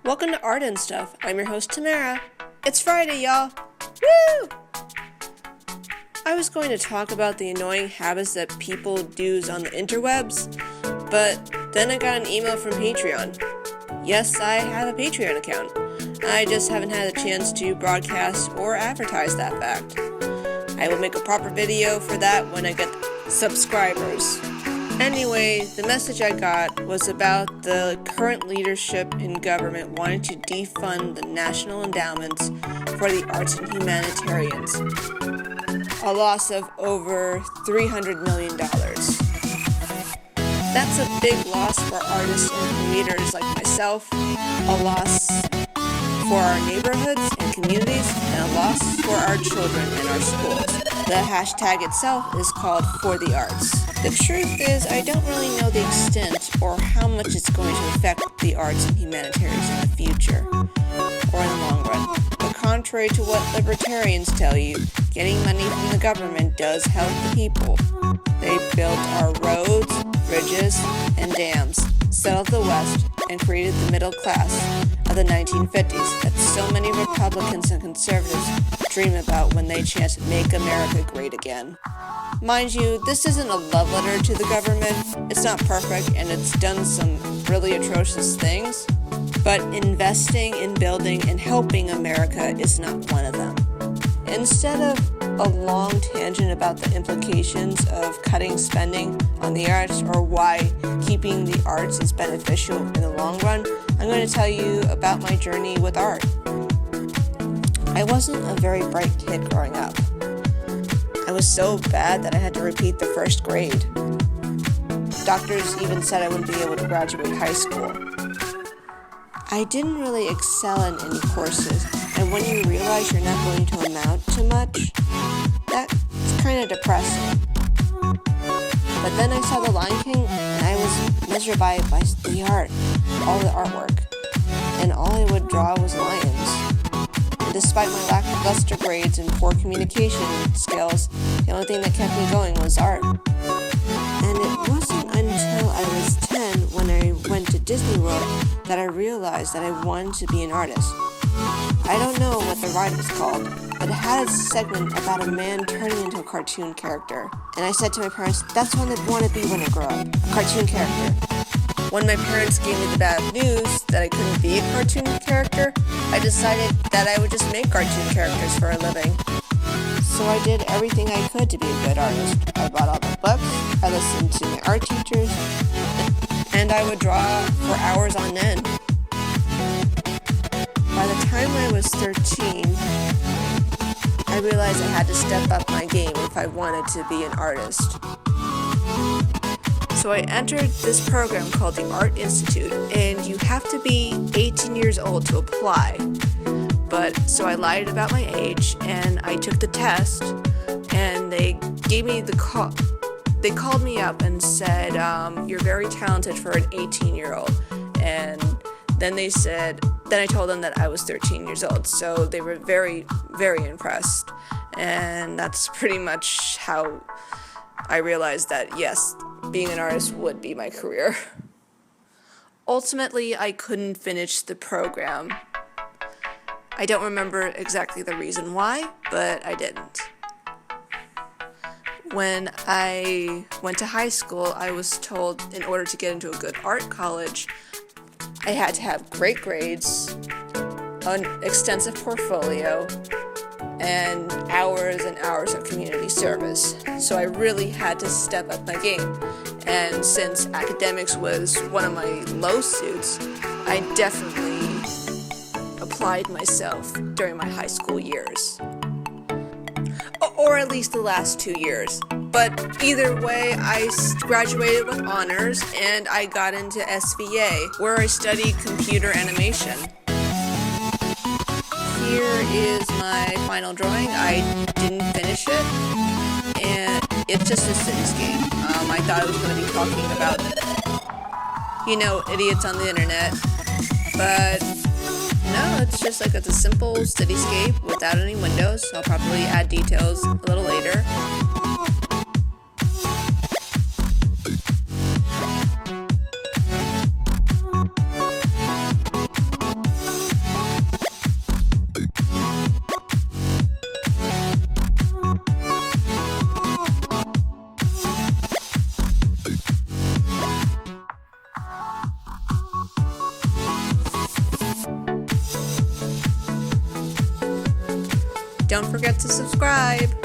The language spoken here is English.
Welcome to Art and Stuff. I'm your host, Tamara. It's Friday, y'all. Woo! I was going to talk about the annoying habits that people do on the interwebs, but then I got an email from Patreon. Yes, I have a Patreon account. I just haven't had a chance to broadcast or advertise that fact. I will make a proper video for that when I get subscribers. Anyway, the message I got was about the current leadership in government wanting to defund the national endowments for the arts and humanitarians. A loss of over $300 million. That's a big loss for artists and creators like myself, a loss for our neighborhoods and communities, and a loss for our children in our schools. The hashtag itself is called For the Arts. The truth is, I don't really know the extent or how much it's going to affect the arts and humanitarians in the future, or in the long run. But contrary to what libertarians tell you, getting money from the government does help the people. They built our roads, bridges, and dams, settled the West, and created the middle class of the 1950s that so many Republicans and conservatives dream about when they chant Make America Great Again. Mind you, this isn't a love letter to the government. It's not perfect, and it's done some really atrocious things, but investing in building and helping America is not one of them. Instead of a long tangent about the implications of cutting spending on the arts or why keeping the arts is beneficial in the long run, I'm going to tell you about my journey with art. I wasn't a very bright kid growing up. I was so bad that I had to repeat the first grade. Doctors even said I wouldn't be able to graduate high school. I didn't really excel in any courses, and when you realize you're not going to amount to much, that's kind of depressing. But then I saw The Lion King, and I was measured by the art, all the artwork, and all I would draw was lions. And despite my lackluster grades and poor communication skills, the only thing that kept me going was art. And it wasn't until I was 10 when I went to Disney World that I realized that I wanted to be an artist. I don't know what the ride was called, but it had a segment about a man turning into a cartoon character. And I said to my parents, that's what I want to be when I grow up, a cartoon character. When my parents gave me the bad news that I couldn't be a cartoon character, I decided that I would just make cartoon characters for a living. So I did everything I could to be a good artist. I bought all the books, I listened to my art teachers, and I would draw for hours on end. By the time I was 13, I realized I had to step up my game if I wanted to be an artist. So I entered this program called the Art Institute, and you have to be 18 years old to apply. So I lied about my age, and I took the test, and they gave me the call. They called me up and said, you're very talented for an 18-year-old. And then I told them that I was 13 years old. So they were very, very impressed. And that's pretty much how I realized that, yes, being an artist would be my career. Ultimately, I couldn't finish the program. I don't remember exactly the reason why, but I didn't. When I went to high school, I was told in order to get into a good art college, I had to have great grades, an extensive portfolio, and hours of community service. So I really had to step up my game. And since academics was one of my low suits, I definitely applied myself during my high school years. Or at least the last 2 years. But either way, I graduated with honors and I got into SVA, where I studied computer animation. Here is my final drawing. I didn't finish it, and it's just a cityscape. I thought I was going to be talking about, idiots on the internet, but no, it's just like it's a simple cityscape without any windows. I'll probably add details a little later. Don't forget to subscribe.